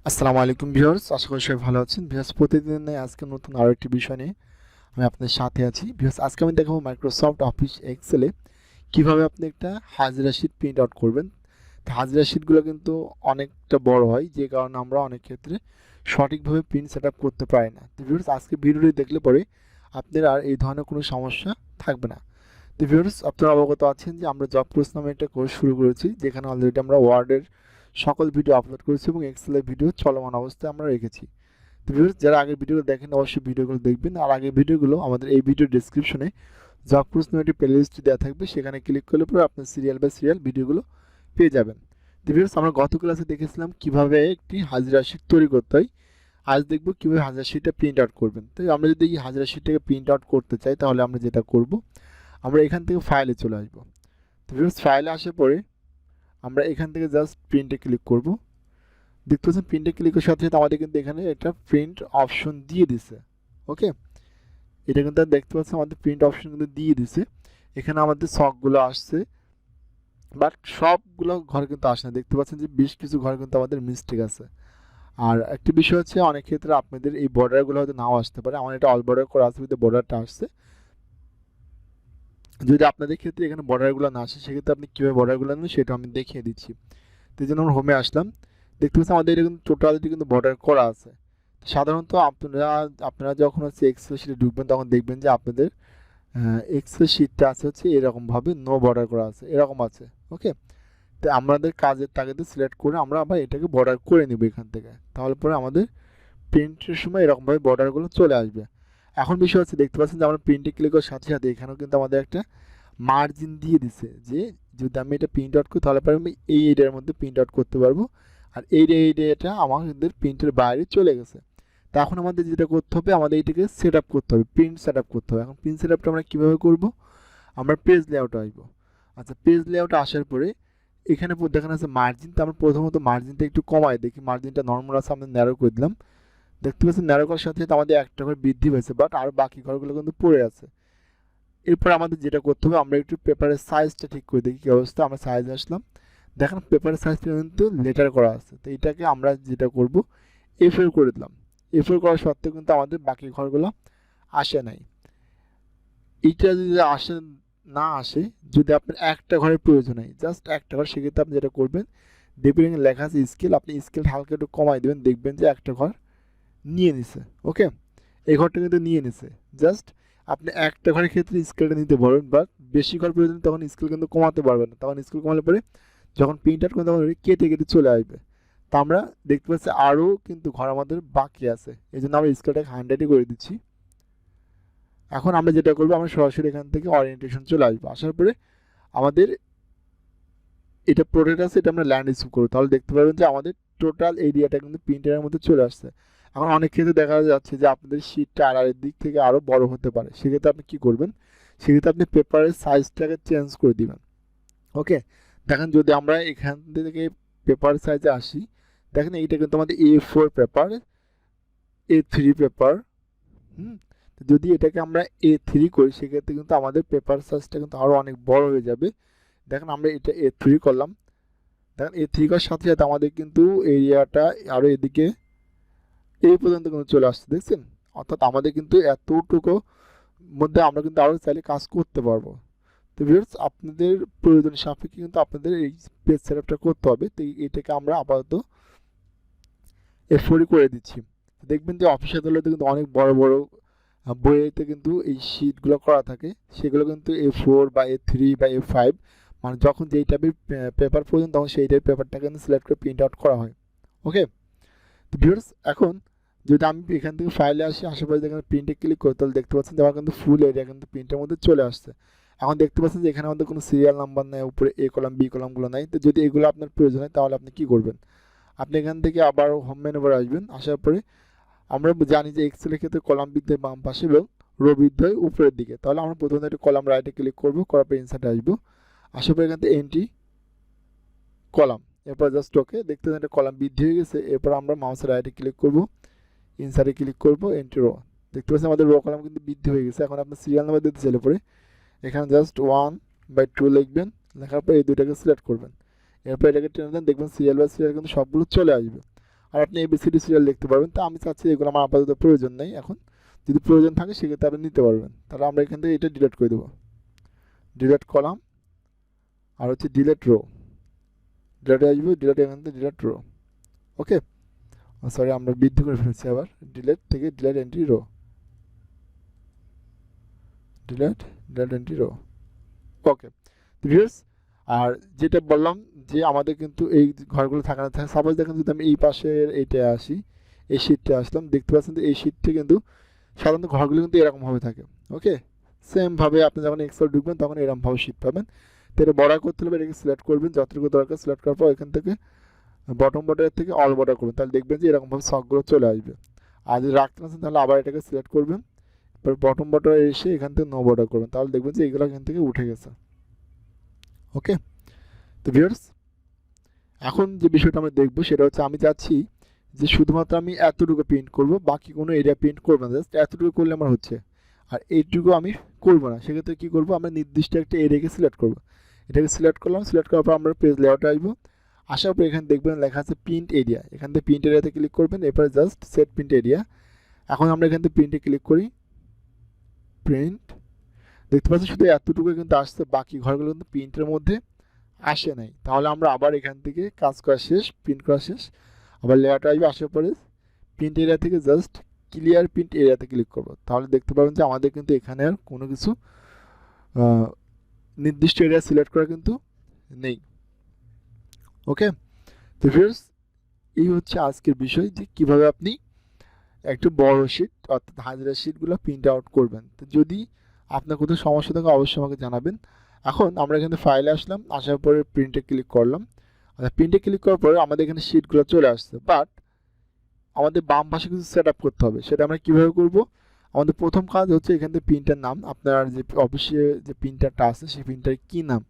আসসালামু আলাইকুম ভিউয়ার্স, আশা করি সবাই ভালো আছেন। ভিউয়ার্স, প্রতিদিনের আজকে নতুন আরো একটি বিষয় নিয়ে আমি আপনাদের সাথে আছি। ভিউয়ার্স, আজকে আমি দেখাবো মাইক্রোসফট অফিস এক্সেলে কিভাবে আপনি একটা হাজিরা শীট প্রিন্ট আউট করবেন। তো হাজিরা শীটগুলো কিন্তু অনেকটা বড় হয়, যে কারণে আমরা অনেক ক্ষেত্রে সঠিকভাবে প্রিন্ট সেট আপ করতে পারি না। তো ভিউয়ার্স, আজকে ভিডিওটি দেখলে পরে আপনার আর এই ধরনের কোনো সমস্যা থাকবে না। তো ভিউয়ার্স, আপনারা অবগত আছেন যে আমরা জব কোর্স নামে একটা কোর্স শুরু করেছি, যেখানে অলরেডি আমরা ওয়ার্ডের সকল ভিডিও আপলোড করেছি এবং এক্সেলের ভিডিও চলমান অবস্থায় আমরা রেখেছি। তো ভিউয়ার্স, যারা আগের ভিডিওগুলো দেখেন অবশ্যই ভিডিওগুলো দেখবেন। আর আগের ভিডিওগুলো আমাদের এই ভিডিও ডেসক্রিপশনে জব কোর্স নামে একটি প্লেলিস্ট দেওয়া থাকবে, সেখানে ক্লিক করলে পরে আপনি সিরিয়াল বাই সিরিয়াল ভিডিওগুলো পেয়ে যাবেন। তো ভিউয়ার্স, আমরা গত ক্লাসে দেখেছিলাম কিভাবে একটি হাজিরা শীট তৈরি করতে হয়। আজ দেখব কিভাবে হাজিরা শীটটা প্রিন্ট আউট করবেন। তো আমরা যদি এই হাজিরা শীটটাকে প্রিন্ট আউট করতে চাই, তাহলে আমরা যেটা করব, আমরা এখান থেকে ফাইলে চলে আসবো। তো ভিউয়ার্স, ফাইলে আসার পরে আমরা এখান থেকে জাস্ট প্রিন্টে ক্লিক করব। দেখতে পাচ্ছেন প্রিন্টে ক্লিক করার সাথে সাথে আমাদের কিন্তু এখানে একটা প্রিন্ট অপশন দিয়ে দিছে। ওকে, এটা কিন্তু দেখতে পাচ্ছেন আমাদের প্রিন্ট অপশন কিন্তু দিয়ে দিছে। এখানে আমাদের শখগুলো আসছে, বাট সবগুলো ঘর কিন্তু আসে না। দেখতে পাচ্ছেন যে বেশ কিছু ঘর কিন্তু আমাদের মিস্টেক আছে। আর একটা বিষয় হচ্ছে, অনেক ক্ষেত্রে আপনাদের এই বর্ডারগুলো হয়তো নাও আসতে পারে। আমার এটা অল বর্ডার করা আছে, কিন্তু বর্ডারটা আসছে। যদি আপনাদের ক্ষেত্রে এখানে বর্ডারগুলো না আসে, সেক্ষেত্রে আপনি কীভাবে বর্ডারগুলো নেন সেটা আমি দেখিয়ে দিচ্ছি। তো এই জন্য আমরা হোমে আসলাম। দেখতে পাচ্ছেন আমাদের এটা কিন্তু টোটালিটি কিন্তু বর্ডার করা আছে। সাধারণত আপনারা আপনারা যখন হচ্ছে এক্সেল শিটে ঢুকবেন, তখন দেখবেন যে আপনাদের এক্সেল শিটটা আছে হচ্ছে এরকমভাবে নো বর্ডার করা আছে, এরকম আছে। ওকে, তো আমাদের কাজের তাগিদে সিলেক্ট করে আমরা আবার এটাকে বর্ডার করে নিব এখান থেকে। তাহলে পরে আমাদের প্রিন্টের সময় এরকমভাবে বর্ডারগুলো চলে আসবে। এখন বিষয় হচ্ছে, দেখতে পাচ্ছেন যে আমরা প্রিন্টে ক্লিক করার সাথে সাথে এখানেও কিন্তু আমাদের একটা মার্জিন দিয়ে দিছে, যে যদি আমি এটা প্রিন্ট আউট করি, তাহলে পরে আমি এই এরিয়ার মধ্যে প্রিন্ট আউট করতে পারবো। আর এই এরিয়াটা আমাদের প্রিন্টের বাইরে চলে গেছে। তা এখন আমাদের যেটা করতে হবে, আমাদের এটাকে সেট আপ করতে হবে, প্রিন্ট সেট আপ করতে হবে। এখন প্রিন্ট সেট আপটা আমরা কীভাবে করব, আমরা পেজ লেআউটে আসবো। আচ্ছা, পেজ লেআউটে আসার পরে এখানে দেখানো আছে মার্জিন। তো আমরা প্রথমত মার্জিনটা একটু কমাই দেখি, মার্জিনটা নর্মাল আছে, আমরা ন্যারো করে দিলাম। দেখতে পাচ্ছেন ন্যারো করার সাথে সাথে আমাদের একটা ঘর বৃদ্ধি হয়েছে, বাট আর বাকি ঘরগুলো কিন্তু পড়ে আছে। এরপর আমাদের যেটা করতে হবে, আমরা একটু পেপারের সাইজটা ঠিক করে দেখি কী অবস্থা। আমরা সাইজে আসলাম, দেখেন পেপারের সাইজটা কিন্তু লেটার করা আছে। তো এটাকে আমরা যেটা করব, এফএল করে দিলাম। এফএল করা সত্ত্বেও কিন্তু আমাদের বাকি ঘরগুলো আসে নাই। এইটা যদি আসে না আসে, যদি আপনার একটা ঘরের প্রয়োজন হয়, জাস্ট একটা ঘর, সেক্ষেত্রে আপনি যেটা করবেন, দেখবেন লেখা আছে স্কেল, আপনি স্কেল হালকা একটু কমাই দেবেন, দেখবেন যে একটা ঘর নিয়ে নিছে। ওকে, এই ঘরটা কিন্তু নিয়ে নিছে। জাস্ট আপনি একটা ঘরের ক্ষেত্রে স্কেলটা নিতে পারবেন, বাট বেশি ঘর প্রয়োজন তখন স্কেল কিন্তু কমাতে পারবেন না। তখন স্কেল কমালে পরে যখন প্রিন্ট আউট করবেন, তখন কেটে কেটে চলে আসবে। তা আমরা দেখতে পাচ্ছি আরও কিন্তু ঘর আমাদের বাকি আছে, এই জন্য আমরা স্কেলটাকে 100 করে দিচ্ছি। এখন আমরা যেটা করবো, আমরা সরাসরি এখান থেকে ওরিয়েন্টেশন চলে আসবো। আসার পরে আমাদের এটা প্রোডাক্ট আছে, এটা আমরা ল্যান্ড স্কিপ করবো। তাহলে দেখতে পাবেন যে আমাদের টোটাল এরিয়াটা কিন্তু প্রিন্টারের মধ্যে চলে আসছে। এখন অনেক ক্ষেত্রে দেখা যাচ্ছে যে আপনাদের শিটটা আড়ালের দিক থেকে আরও বড় হতে পারে। সেক্ষেত্রে আপনি কী করবেন, সেক্ষেত্রে আপনি পেপারের সাইজটাকে চেঞ্জ করে দিবেন। ওকে, দেখেন যদি আমরা এখান থেকে পেপার সাইজে আসি, দেখেন এইটা কিন্তু আমাদের A4 পেপার, A3 পেপার। যদি এটাকে আমরা A3 করি, সেক্ষেত্রে কিন্তু আমাদের পেপার সাইজটা কিন্তু আরও অনেক বড় হয়ে যাবে। দেখেন আমরা এটা A3 করলাম, দেখেন A3 করার সাথে সাথে আমাদের কিন্তু এরিয়াটা আরও এদিকে এই পর্যন্ত কিন্তু চলে আসছে, দেখছেন। অর্থাৎ আমাদের কিন্তু এতটুকু মধ্যে আমরা কিন্তু আরও চাইলে কাজ করতে পারবো। তো ভিউয়ার্স, আপনাদের প্রয়োজন সাপেক্ষে কিন্তু আপনাদের এই পেজ সেটআপটা করতে হবে। তো এটাকে আমরা আপাতত A4 করে দিচ্ছি। দেখবেন যে অফিস আদালতে কিন্তু অনেক বড় বড় বইয়েতে কিন্তু এই শিটগুলো করা থাকে, সেগুলো কিন্তু A4 বা A3 বা A5, মানে যখন যেই টাইপের পেপার প্রয়োজন তখন সেই টাইপের পেপারটা কিন্তু সিলেক্ট করে প্রিন্ট আউট করা হয়। ওকে, তো ভিউয়ার্স, এখন যদি আমি এখান থেকে ফাইলে আসি, আশেপাশে যেখানে প্রিন্টে ক্লিক করি, তাহলে দেখতে পাচ্ছেন যে আমার কিন্তু ফুল এরিয়া কিন্তু প্রিন্টের মধ্যে চলে আসছে। এখন দেখতে পাচ্ছেন যে এখানে আমাদের কোনো সিরিয়াল নাম্বার নেই, উপরে এ কলাম বি কলামগুলো নাই। তো যদি এগুলো আপনার প্রয়োজন হয়, তাহলে আপনি কী করবেন, আপনি এখান থেকে আবার হোম মেনুবার আসবেন। আসার পরে আমরা জানি যে এক্সেলের ক্ষেত্রে কলাম বৃদ্ধি বাম পাশে এবং রো বৃদ্ধি হয় উপরের দিকে। তাহলে আমরা প্রথমে একটা কলাম রাইটে ক্লিক করবো, করার পর ইনসার্টে আসবো। আসার পরে এখান থেকে এন্ট্রি কলাম, এরপর জাস্ট ওকে। দেখতে একটা কলাম বৃদ্ধি হয়ে গেছে। এরপর আমরা মাউসের রাইটে ক্লিক করবো, ইনসার্টে ক্লিক করবো, এন্ট্রি রো। দেখতে পাচ্ছি আমাদের রো কলাম কিন্তু বৃদ্ধি হয়ে গেছে। এখন আপনার সিরিয়াল নাম্বার দিতে চাইলে পরে এখানে জাস্ট 1/2 লিখবেন, লেখার পর এই দুইটাকে সিলেক্ট করবেন। এরপর এটাকে টেনে দেন, দেখবেন সিরিয়াল বাই সিরিয়াল কিন্তু সবগুলো চলে আসবে। আর আপনি এবিসিডি সিরিয়াল লিখতে পারবেন। তো আমি চাচ্ছি এগুলো আমার আপাতত প্রয়োজন নেই এখন, যদি প্রয়োজন থাকে সেক্ষেত্রে আপনি নিতে পারবেন। তাহলে আমরা এখান থেকে এটা ডিলিট করে দেবো, ডিলিট কলাম আর হচ্ছে ডিলিট রো, ডিলিটে আসবে, ডিলিট এখান থেকে ডিলিট রো। ওকে, সরি আমরা বৃদ্ধি করে ফেলছি আবার, ডিলিট থেকে delete entry row, delete delete entry row. Okay viewers, আর যেটা বললাম যে আমাদের কিন্তু এই ঘরগুলো থাকা না থাকে, সাপোজ দেখেন যদি আমি এই পাশের এইটা আসি, এই শীটটা আসলাম, দেখতে পাচ্ছেন যে এই শীটটা কিন্তু সাধারণত ঘরগুলো কিন্তু এরকমভাবে থাকে। ওকে, সেমভাবে আপনি যখন এক্সেল ঢুকবেন তখন এরকমভাবে শীট পাবেন। তো এটা বর্ডার করতে হলে এটাকে সিলেক্ট করবেন, যতটুকু দরকার সিলেক্ট করার পর এখান থেকে বটম বর্ডারের থেকে অল বর্ডার করবেন, তাহলে দেখবেন যে এরকমভাবে শখগুলো চলে আসবে। আর যদি রাখতে না চান তাহলে আবার এটাকে সিলেক্ট করবেন, এবার বটম বর্ডারে এসে এখান থেকে নো বর্ডার করবেন, তাহলে দেখবেন যে এগুলো এখান থেকে উঠে গেছে। ওকে, তো ভিউয়ার্স এখন যে বিষয়টা আমরা দেখবো সেটা হচ্ছে আমি চাচ্ছি যে শুধুমাত্র আমি এতটুকু প্রিন্ট করব, বাকি কোনো এরিয়া প্রিন্ট করবো না, জাস্ট এতটুকু করলে আমার হচ্ছে। আর এইটুকু আমি করব না, সেক্ষেত্রে কী করবো, আমরা নির্দিষ্ট একটা এরিয়াকে সিলেক্ট করব। এটাকে সিলেক্ট করলাম, সিলেক্ট করার পর আমরা পেজ লেআউটে আসবো, আসার পর এখানে দেখবেন লেখা আছে প্রিন্ট এরিয়া, এখান থেকে প্রিন্ট এরিয়াতে ক্লিক করবেন, এরপরে জাস্ট সেট প্রিন্ট এরিয়া। এখন আমরা এখান থেকে প্রিন্টে ক্লিক করি, প্রিন্ট, দেখতে পাচ্ছি শুধু এতটুকু কিন্তু আসছে, বাকি ঘরগুলো কিন্তু প্রিন্টের মধ্যে আসে নাই। তাহলে আমরা আবার এখান থেকে কাজ করা শেষ, প্রিন্ট করা শেষ, আবার লেয়ারটা আসবে, আসার পরে প্রিন্ট এরিয়া থেকে জাস্ট ক্লিয়ার প্রিন্ট এরিয়াতে ক্লিক করব, তাহলে দেখতে পাবেন যে আমাদের কিন্তু এখানে আর কোনো কিছু নির্দিষ্ট এরিয়া সিলেক্ট করা কিন্তু নেই। ওকে, তো ভিউয়ার্স এই হচ্ছে আজকের বিষয় যে কীভাবে আপনি একটু বড় শিট অর্থাৎ হাজিরা শিটগুলো প্রিন্ট আউট করবেন। তো যদি আপনার কোথাও সমস্যা থাকে অবশ্যই আমাকে জানাবেন। এখন আমরা এখানে ফাইলে আসলাম, আসার পরে প্রিন্টে ক্লিক করলাম, আচ্ছা প্রিন্টে ক্লিক করার পরে আমাদের এখানে শিটগুলো চলে আসছে, বাট আমাদের বাম পাশে কিছু সেট আপ করতে হবে। সেটা আমরা কীভাবে করব, আমাদের প্রথম কাজ হচ্ছে এখান থেকে প্রিন্টার নাম, আপনার যে অফিসে যে প্রিন্টারটা আছে সেই প্রিন্টারের কী নাম,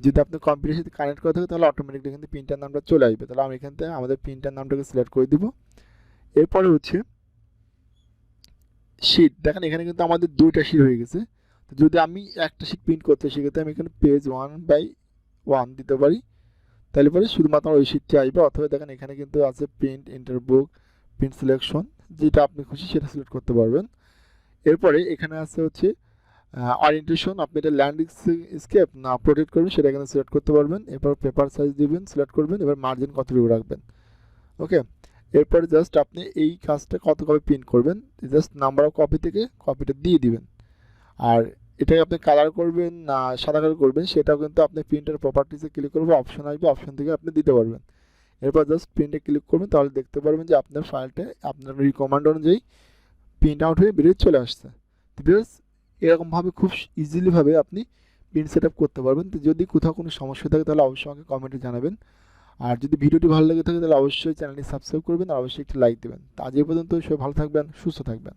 যদি আপনি কম্পিউটারের সাথে কানেক্ট করা থাকে তাহলে অটোমেটিকলি এখান থেকে প্রিন্টার নামটা চলে আসবে। তাহলে আমি এখান থেকে আমাদের প্রিন্টার নামটাকে সিলেক্ট করে দিব। এরপরে হচ্ছে শিট, দেখেন এখানে কিন্তু আমাদের দুইটা শিট হয়ে গেছে। তো যদি আমি একটা শিট প্রিন্ট করতে সেক্ষেত্রে আমি এখানে পেজ 1/1 দিতে পারি, তাহলে পরে শুধুমাত্র ওই শিটটি আসবে। অথবা দেখেন এখানে কিন্তু আছে প্রিন্ট ইন্টারবুক, প্রিন্ট সিলেকশন, যেটা আপনি খুশি সেটা সিলেক্ট করতে পারবেন। এরপরে এখানে আছে হচ্ছে অরিয়েন্টেশন, আপনি এটা ল্যান্ডস্কেপ না প্রোটেক্ট করবেন সেটা এখানে সিলেক্ট করতে পারবেন। এরপর পেপার সাইজ দিবেন, সিলেক্ট করবেন, এবার মার্জিন কতটুকু রাখবেন। ওকে, এরপরে জাস্ট আপনি এই কাজটা কত কপি প্রিন্ট করবেন, জাস্ট নাম্বার অফ কপি থেকে কপিটা দিয়ে দিবেন। আর এটাকে আপনি কালার করবেন না সাদা কালার করবেন সেটাও কিন্তু আপনি প্রিন্টার প্রপার্টিসে ক্লিক করবেন, অপশন আসবে, অপশন থেকে আপনি দিতে পারবেন। এরপর জাস্ট প্রিন্টে ক্লিক করবেন, তাহলে দেখতে পারবেন যে আপনার ফাইলটা আপনার রিকমান্ড অনুযায়ী প্রিন্ট আউট হয়ে বেরিয়ে চলে আসছে। তো বিকজ এরকমভাবে খুব ইজিলিভাবে আপনি প্রিন্ট সেট আপ করতে পারবেন। তো যদি কোথাও কোনো সমস্যা থাকে তাহলে অবশ্যই আমাকে কমেন্টে জানাবেন। আর যদি ভিডিওটি ভালো লেগে থাকে তাহলে অবশ্যই চ্যানেলটি সাবস্ক্রাইব করবেন আর অবশ্যই একটি লাইক দেবেন। তো আজ এই পর্যন্ত, সবাই ভালো থাকবেন, সুস্থ থাকবেন।